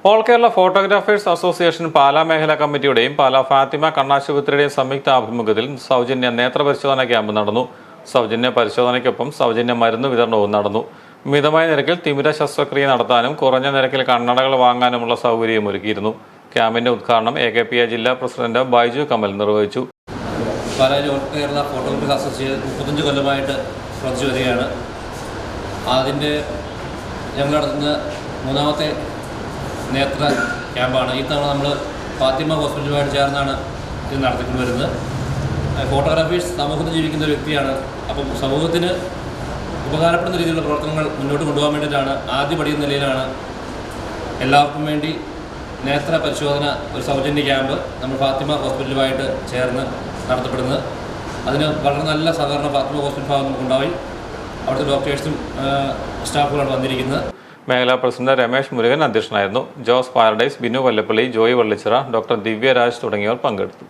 All Kerala photographers association Pala മേഖലാ കമ്മിറ്റിയുടെയും പാലാ ഫാത്തിമ കണ്ണാശുപത്രിയുടെയും സംയുക്ത ആഭിമുഖ്യത്തിൽ സൗജന്യ നേത്രപരിശോധന ക്യാമ്പ് നടന്നു. സൗജന്യ പരിശോധനയ്ക്കൊപ്പം സൗജന്യ മരുന്ന് വിതരണവും നടന്നു. മിതമായ നിരക്കിൽ തിമിര ശസ്ത്രക്രിയ നടത്താനും കുറഞ്ഞ നിരക്കിൽ കണ്ണടകൾ വാങ്ങാനുമുള്ള സൗകര്യവും ഒരുക്കിയിരുന്നു. ക്യാമ്പിന്റെ ഉദ്ഘാടനം AKPI ജില്ലാ പ്രസിഡന്റ് ബൈജു കമൽ നിർവഹിച്ചു. പാലായിൽ ഓൾ കേരള ഫോട്ടോഗ്രാഫേഴ്സ് അസോസിയേഷൻ 35 കൊല്ലമായിട്ട് പ്രവർത്തിച്ചു വരികയാണ്. അതിൻ്റെ ഞങ്ങൾ നടത്തുന്ന മൂന്നാമത്തെ നേത്ര ക്യാമ്പാണ്. ഈ തവണ നമ്മൾ ഫാത്തിമ ഹോസ്പിറ്റലുമായിട്ട് ചേർന്നാണ് ഇത് നടത്തിക്കൊണ്ട് വരുന്നത്. ഫോട്ടോഗ്രാഫേഴ്സ് സമൂഹത്തിൽ ജീവിക്കുന്ന ഒരു വ്യക്തിയാണ്. അപ്പം സമൂഹത്തിന് ഉപകാരപ്പെടുന്ന രീതിയിലുള്ള പ്രവർത്തനങ്ങൾ മുന്നോട്ട് കൊണ്ടുപോകാൻ വേണ്ടിയിട്ടാണ് ആദ്യപടി എന്ന നിലയിലാണ് എല്ലാവർക്കും വേണ്ടി നേത്ര പരിശോധന ഒരു സൗജന്യ ക്യാമ്പ് നമ്മൾ ഫാത്തിമ ഹോസ്പിറ്റലുമായിട്ട് ചേർന്ന് നടത്തപ്പെടുന്നത്. അതിന് വളരെ നല്ല സഹകരണം ഫാത്തിമ ഹോസ്പിറ്റൽ ഭാഗത്ത് നമുക്കുണ്ടായി. അവിടുത്തെ ഡോക്ടേഴ്സും സ്റ്റാഫുകളാണ് വന്നിരിക്കുന്നത്. മേഖലാ പ്രസിഡന്റ് രമേശ് മുരുകൻ അധ്യക്ഷനായിരുന്നു. ജോസ് പാരഡൈസ്, ബിനു വല്ലപ്പള്ളി, ജോയി വള്ളിച്ചിറ, ഡോക്ടർ ദിവ്യരാജ് തുടങ്ങിയവർ പങ്കെടുത്തു.